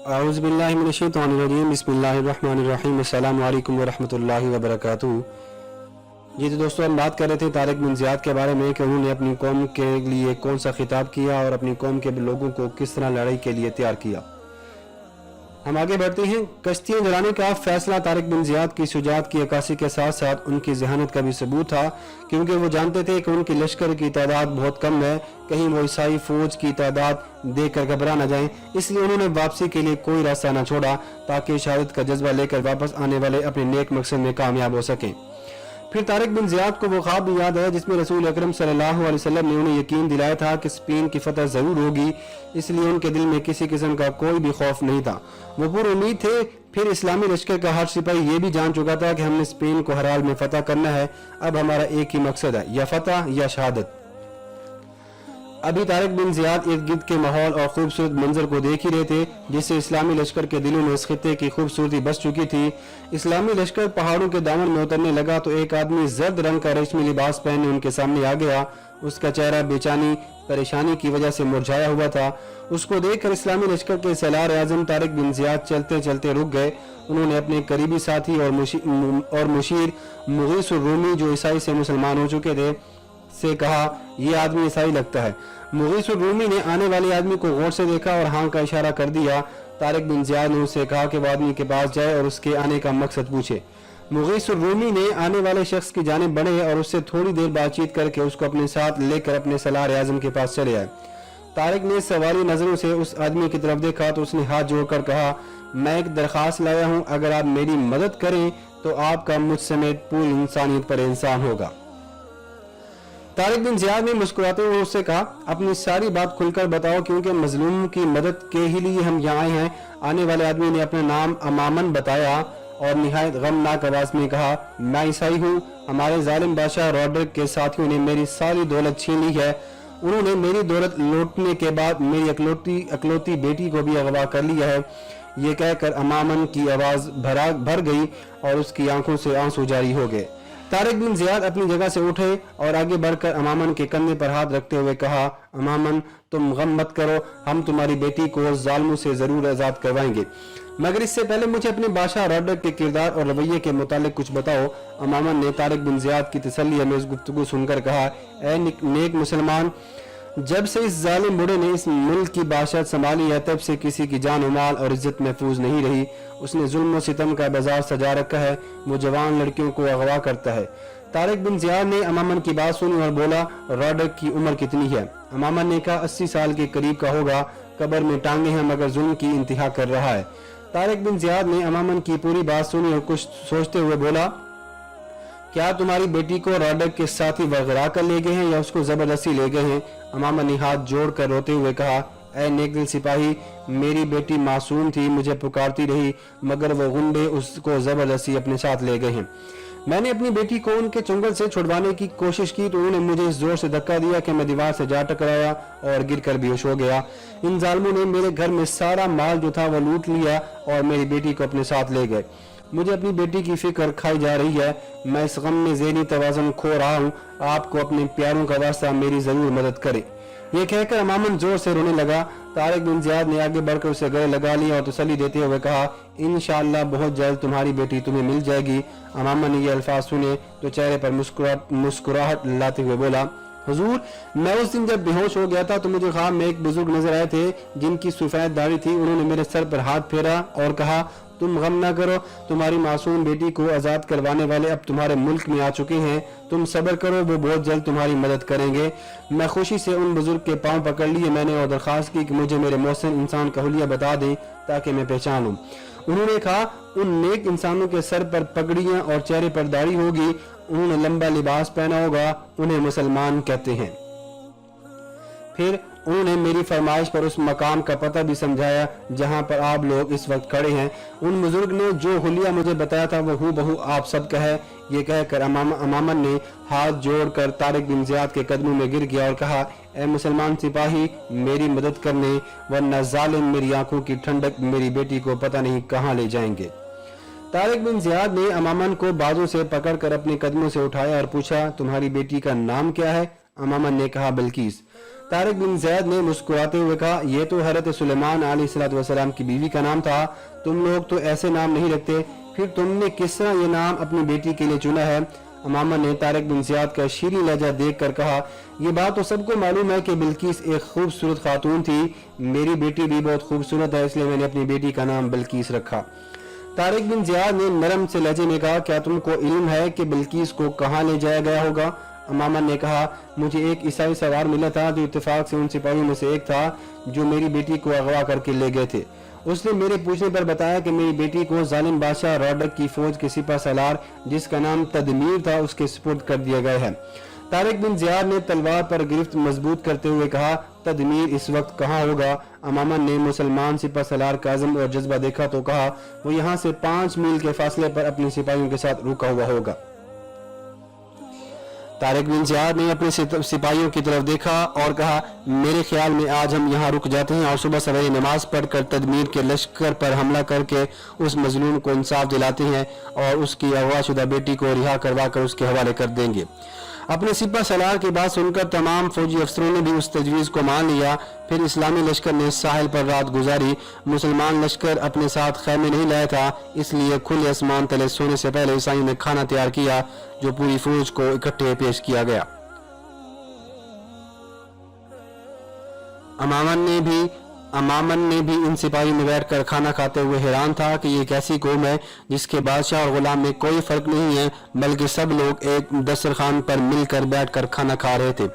औज़ुबिल्लाहि मिनश्शैतानिर्रजीम बिस्मिल्लाहिर्रहमानिर्रहीम अस्सलामु अलैकुम वरहमतुल्लाहि वबरकातुहू। जी तो दोस्तों, हम बात कर रहे थे तारिक बिन ज़ियाद के बारे में कि उन्होंने अपनी कौम के लिए कौन सा खिताब किया और अपनी कौम के लोगों को किस तरह लड़ाई के लिए तैयार किया। हम आगे बढ़ते हैं। कश्तियाँ जलाने का फैसला तारिक बिन ज़ियाद की शुजाअत की अक्कासी के साथ साथ उनकी ज़हानत का भी सबूत था, क्योंकि वो जानते थे कि उनकी लश्कर की तादाद बहुत कम है, कहीं वो ईसाई फौज की तादाद देखकर घबरा न जाएं। इसलिए उन्होंने वापसी के लिए कोई रास्ता न छोड़ा ताकि शहादत का जज्बा लेकर वापस आने वाले अपने नेक मकसद में कामयाब हो सकें। फिर तारिक बिन ज़ियाद को वो ख्वाब भी याद है जिसमें रसूल अकरम सल्लल्लाहु अलैहि वसल्लम ने उन्हें यकीन दिलाया था कि स्पेन की फतह ज़रूर होगी, इसलिए उनके दिल में किसी किस्म का कोई भी खौफ नहीं था। वो पूरी उम्मीद थे। फिर इस्लामी लश्कर का हर सिपाही ये भी जान चुका था कि हमने स्पेन को हर हाल में फतह करना है। अब हमारा एक ही मकसद है, या फतह या शहादत। अभी तारिक बिन ज़ियाद इर्द गिर्द के माहौल और खूबसूरत मंजर को देख ही रहे थे, जिससे इस्लामी लश्कर के दिलों में इस खित्ते की खूबसूरती बस चुकी थी। इस्लामी लश्कर पहाड़ों के दामन में उतरने लगा तो एक आदमी जर्द रंग का रेशमी लिबास पहने उनके सामने आ गया। उसका चेहरा बेचैनी परेशानी की वजह से मुरझाया हुआ था। उसको देखकर इस्लामी लश्कर के सलार आजम तारिक बिन ज़ियाद चलते चलते रुक गए। उन्होंने अपने करीबी साथी और मुशीर मुगीस रूमी, जो ईसाई से मुसलमान हो चुके थे, से कहा, यह आदमी ईसाई लगता है। मुगीस रूमी ने आने वाले आदमी को गौर से देखा और हाँ का इशारा कर दिया। तारिक बिन ज़ियाद ने उससे कहा कि वो आदमी के पास जाए और उसके आने का मकसद पूछे। मुगीस रूमी ने आने वाले शख्स की जानिब बढ़े और उससे थोड़ी देर बातचीत करके उसको अपने साथ लेकर अपने सलार आज़म के पास चले आए। तारिक ने सवाली नजरों से उस आदमी की तरफ देखा तो उसने हाथ जोड़कर कहा, मैं एक दरख्वास्त लाया हूँ, अगर आप मेरी मदद करें तो आपका मुझ समेत पूरी इंसानियत पर एहसान होगा। तारिक बिन ज़ियाद ने मुस्कुराते हुए उससे कहा, अपनी सारी बात खुलकर बताओ, क्योंकि मजलूम की मदद के ही लिए हम यहाँ आए हैं। आने वाले आदमी ने अपना नाम अमामन बताया और निहायत गमनाक आवाज में कहा, मैं ईसाई हूँ। हमारे जालिम बादशाह रॉड्रिक के साथियों ने मेरी सारी दौलत छीन ली है। उन्होंने मेरी दौलत लौटने के बाद मेरी अकलौती बेटी को भी अगवा कर लिया है। ये कहकर अमामन की आवाज भर गई और उसकी आंखों से आंसू जारी हो गए। तारिक बिन ज़ियाद अपनी जगह से उठे और आगे बढ़कर अमामन के कंधे पर हाथ रखते हुए कहा, अमामन, तुम गम मत करो, हम तुम्हारी बेटी को जालिमों से जरूर आजाद करवाएंगे, मगर इससे पहले मुझे अपने बादशाह रॉड्रिक के किरदार और रवैये के मुतालिक कुछ बताओ। अमामन ने तारिक बिन ज़ियाद की तसल्ली अमेज़ गुफ्तगू सुनकर कहा, ऐ नेक मुसलमान, जब से इस जालिम बुढ़े ने इस मुल्क की बादशाहत संभाली है, तब से किसी की जान माल और इज्जत महफूज नहीं रही। उसने जुल्म और सितम का बाजार सजा रखा है। वो जवान लड़कियों को अगवा करता है। तारिक बिन ज़ियाद ने अमामन की बात सुनी और बोला, रॉड्रिक की उम्र कितनी है? अमामन ने कहा, 80 साल के करीब का होगा, कब्र में टांगे हैं, मगर जुल्म की इंतहा कर रहा है। तारिक बिन ज़ियाद ने अमामन की पूरी बात सुनी और कुछ सोचते हुए बोला, क्या तुम्हारी बेटी को रॉड्रिक के साथी वगैरह कर ले गए हैं या उसको जबरदस्ती ले गए हैं? अमामन ने हाथ जोड़कर रोते हुए कहा, ऐ नेक दिल सिपाही, मेरी बेटी मासूम थी, मुझे पुकारती रही, मगर वो गुंडे उसको जबरदस्ती अपने साथ ले गए हैं। मैंने अपनी बेटी को उनके चुंगल से छुड़वाने की कोशिश की तो उन्होंने मुझे इस जोर से धक्का दिया कि मैं दीवार से जा टकराया और गिरकर बेहोश हो गया। इन जालिमों ने मेरे घर में सारा माल जो था वो लूट लिया और मेरी बेटी को अपने साथ ले गए। मुझे अपनी बेटी की फिक्र खाई जा रही है। मैं इस गम में ज़हनी तवाज़ुन खो रहा हूँ। आपको अपने प्यारों का वास्ता मेरी जरूर मदद करे। ये कहकर अमामन जोर से रोने लगा। तारिक बिन ज़ियाद ने आगे बढ़कर उसे गले लगा लिया और तसल्ली देते हुए कहा, इंशाअल्लाह बहुत जल्द तुम्हारी बेटी तुम्हें मिल जाएगी। अमामन ने ये अल्फाज सुने तो चेहरे पर मुस्कुराहट लाते हुए बोला, हुजूर, मैं उस दिन जब बेहोश हो गया था तो मुझे ख्वाब में एक बुजुर्ग नजर आए थे जिनकी सफेद दाढ़ी थी। उन्होंने मेरे सर पर हाथ फेरा और कहा, तुम गम ना करो, तुम्हारी मासूम बेटी को आजाद करवाने वाले अब तुम्हारे मुल्क में आ चुके हैं। तुम सब्र करो, वो बहुत जल्द तुम्हारी मदद करेंगे। मैं खुशी से उन बुजुर्ग के पांव पकड़ लिए मैंने और दरख्वास्त की कि मुझे मेरे मोहसिन इंसान का हुलिया बता दें ताकि मैं पहचानूं। उन्होंने कहा, उन नेक इंसानों के सर पर पगड़ियां और चेहरे पर दाढ़ी होगी, उन्होंने लंबा लिबास पहना होगा, उन्हें मुसलमान कहते हैं। फिर उन्होंने मेरी फरमाइश पर उस मकाम का पता भी समझाया जहां पर आप लोग इस वक्त खड़े हैं। उन बुजुर्ग ने जो हुलिया मुझे बताया था वो हूबहू आप सबका है। ये कहकर अमामन ने हाथ जोड़कर तारिक बिन ज़ियाद के कदमों में गिर गया और कहा, ए मुसलमान सिपाही, मेरी मदद करने, वरना जालिम मेरी आंखों की ठंडक मेरी बेटी को पता नहीं कहां ले जाएंगे। तारिक बिन ज़ियाद ने अमामन को बाजू से पकड़कर अपने कदमों से उठाया और पूछा, तुम्हारी बेटी का नाम क्या है? अमामन ने कहा बिल्किस। तारिक बिन ज़ैद ने मुस्कुराते हुए कहा, यह तो हज़रत सुलेमान अलैहिस्सलाम की बीवी का नाम था, तुम लोग तो ऐसे नाम नहीं रखते, फिर तुमने किस तरह ये नाम अपनी बेटी के लिए चुना है? अमामन ने तारिक बिन ज़ियाद का शीरी लहजा देख कर कहा, यह बात तो सबको मालूम है कि बिल्किस एक खूबसूरत खातून थी, मेरी बेटी भी बहुत खूबसूरत है, इसलिए मैंने अपनी बेटी का नाम बिल्किस रखा। तारिक बिन ज़ियाद ने नरम से लहजे में कहा, क्या तुमको इल्म है कि बिल्किस को कहाँ ले जाया गया होगा? अमामन ने कहा, मुझे एक ईसाई सवार मिला था जो इत्तेफाक से उन सिपाहियों में से एक था जो मेरी बेटी को अगवा करके ले गए थे। उसने मेरे पूछने पर बताया कि मेरी बेटी को जालिम बादशाह रॉडक की फौज के सिपा सलार जिसका नाम तदमीर था उसके सुपुर्द कर दिया गया है। तारिक बिन ज़ियाद ने तलवार पर गिरफ्त मजबूत करते हुए कहा, तदमीर इस वक्त कहाँ होगा? अमामन ने मुसलमान सिपा सलार का अज़म और जज्बा देखा तो कहा, वो यहाँ से 5 मील के फासले पर अपने सिपाहियों के साथ रुका हुआ होगा। तारिक बिन ज़ियाद ने अपने सिपाहियों की तरफ देखा और कहा, मेरे ख्याल में आज हम यहाँ रुक जाते हैं और सुबह सवेरे नमाज पढ़कर तदमीर के लश्कर पर हमला करके उस मजलूम को इंसाफ दिलाते हैं और उसकी अगवाशुदा बेटी को रिहा करवा कर उसके हवाले कर देंगे। अपने सिपा सलार की बात सुनकर तमाम फौजी अफसरों ने भी उस तजवीज़ को मान लिया। फिर इस्लामी लश्कर ने साहिल पर रात गुजारी। मुसलमान लश्कर अपने साथ खैमे नहीं लाया था, इसलिए खुले आसमान तले सोने से पहले ईसाइयों ने खाना तैयार किया जो पूरी फौज को इकट्ठे पेश किया गया। अमामन ने भी इन सिपाहियों में बैठकर खाना खाते हुए हैरान था कि ये कैसी कौम है जिसके बादशाह और गुलाम में कोई फर्क नहीं है, बल्कि सब लोग एक दस्तरखान पर मिलकर बैठकर खाना खा रहे थे।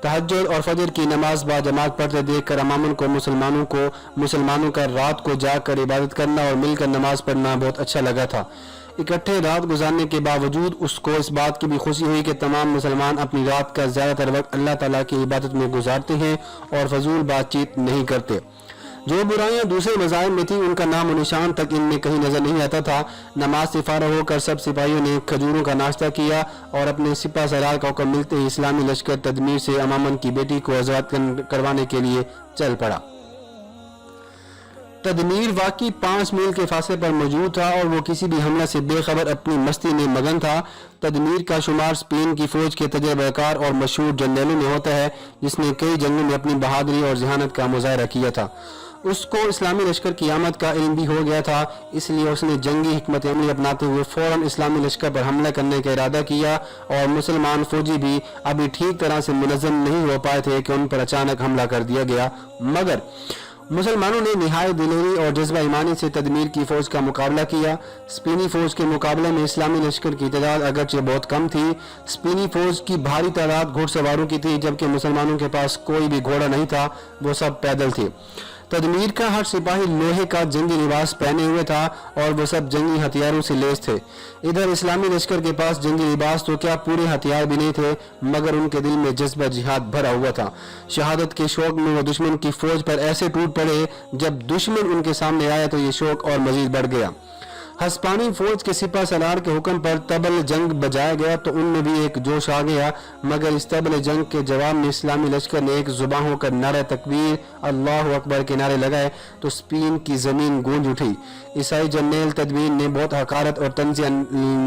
तहज्जुद और फजर की नमाज बाजमात पढ़ते देखकर अमामन को मुसलमानों का रात को जाकर इबादत करना और मिलकर नमाज पढ़ना बहुत अच्छा लगा था। इकट्ठे रात गुजारने के बावजूद उसको इस बात की भी खुशी हुई कि तमाम मुसलमान अपनी रात का ज़्यादातर वक्त अल्लाह ताला की इबादत में गुजारते हैं और फजूल बातचीत नहीं करते। जो बुराइयां दूसरे मज़ाहिब में थी उनका नाम और निशान तक इनमें कहीं नजर नहीं आता था। नमाज से फारग होकर सब सिपाहियों ने खजूरों का नाश्ता किया और अपने सिपा सलार का हुक्म मिलते ही इस्लामी लश्कर तदमीर से अमामन की बेटी को आज़ाद करवाने के लिए चल पड़ा। तदमीर वाकई 5 मील के फासले पर मौजूद था और वो किसी भी हमला से बेखबर अपनी मस्ती में मगन था। तदमीर का शुमार स्पेन की फौज के तजर्बाकार और मशहूर जनरलों में होता है जिसने कई जंगों में अपनी बहादुरी और जहानत का मुजाहरा किया था। उसको इस्लामी लश्कर की आमद का इल्म भी हो गया था, इसलिए उसने जंगी हिकमत अमली अपनाते हुए फौरन इस्लामी लश्कर पर हमला करने का इरादा किया और मुसलमान फौजी भी अभी ठीक तरह से मुनज़्ज़म नहीं हो पाए थे कि उन पर अचानक हमला कर दिया गया। मगर मुसलमानों ने निहायत दिलेरी और जज्बा ईमानी से तदमीर की फौज का मुकाबला किया। स्पेनी फौज के मुकाबले में इस्लामी लश्कर की तादाद अगरचे बहुत कम थी। स्पेनी फौज की भारी तादाद घुड़सवारों की थी, जबकि मुसलमानों के पास कोई भी घोड़ा नहीं था, वो सब पैदल थे। तदमीर का हर सिपाही लोहे का जंगी लिबास पहने हुए था और वो सब जंगी हथियारों से लैस थे। इधर इस्लामी लश्कर के पास जंगी लिबास तो क्या पूरे हथियार भी नहीं थे, मगर उनके दिल में जज्बा जिहाद भरा हुआ था। शहादत के शौक में वो दुश्मन की फौज पर ऐसे टूट पड़े, जब दुश्मन उनके सामने आया तो ये शौक और मजीद बढ़ गया। हस्पानी फौज के सिपा सलार के हुक्म पर तबल जंग बजाया गया तो उनमें भी एक जोश आ गया, मगर इस तबल जंग के जवाब में इस्लामी लश्कर ने एक जुबान होकर नारे तकबीर अल्लाह अकबर के नारे लगाए तो स्पेन की जमीन गूंज उठी। ईसाई जनरल तदमीर ने बहुत हकारत और तंज़िया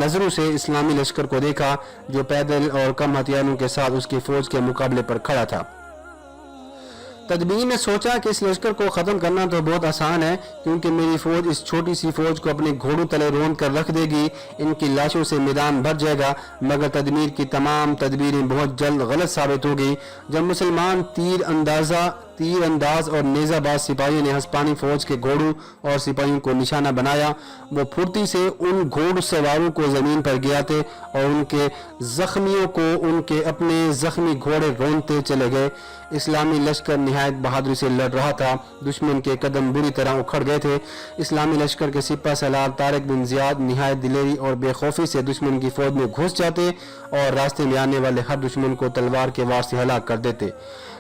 नजरों से इस्लामी लश्कर को देखा जो पैदल और कम हथियारों के साथ उसकी फौज के मुकाबले पर खड़ा था। तदबीर ने सोचा कि इस लश्कर को ख़त्म करना तो बहुत आसान है, क्योंकि मेरी फौज इस छोटी सी फौज को अपने घोड़ों तले रोंद कर रख देगी, इनकी लाशों से मैदान भर जाएगा। मगर तदबीर की तमाम तदबीरें बहुत जल्द गलत साबित हो गई। जब मुसलमान तीर अंदाज और नेज़ाबाज सिपाहियों ने हस्पानी फौज के घोड़ों और सिपाहियों को निशाना बनाया, वो फुर्ती से उन घोड़ सवारों को जमीन पर गिराते और उनके जख्मियों को उनके अपने जख्मी घोड़े रोंदते चले गए। इस्लामी लश्कर निहायत बहादुरी से लड़ रहा था। दुश्मन के कदम बुरी तरह उखड़ गए थे। इस्लामी लश्कर के सिपा सलार तारिक बिन ज़ियाद निहायत दिलेरी और बेखौफी से दुश्मन की फौज में घुस जाते और रास्ते में आने वाले हर दुश्मन को तलवार के वार से हलाक कर देते।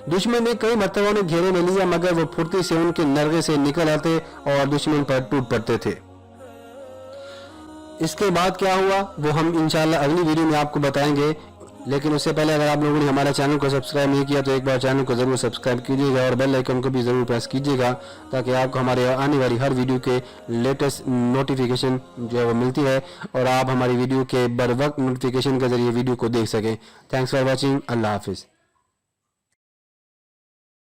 दुश्मन ने कई मरतबा उन्हें घेरे में लिया, मगर वो फुर्ती से उनके नरगे से निकल आते और दुश्मन पर टूट पड़ते थे। इसके बाद क्या हुआ वो हम इंशाल्लाह अगली वीडियो में आपको बताएंगे, लेकिन उससे पहले अगर आप लोगों ने हमारे चैनल को सब्सक्राइब नहीं किया तो एक बार चैनल को ज़रूर सब्सक्राइब कीजिएगा और बेल आइकन को भी ज़रूर प्रेस कीजिएगा, ताकि आपको हमारे आने वाली हर वीडियो के लेटेस्ट नोटिफिकेशन जो है वो मिलती है और आप हमारी वीडियो के बर वक्त नोटिफिकेशन के ज़रिए वीडियो को देख सकें। Thanks for watching. अल्लाह हाफिज़।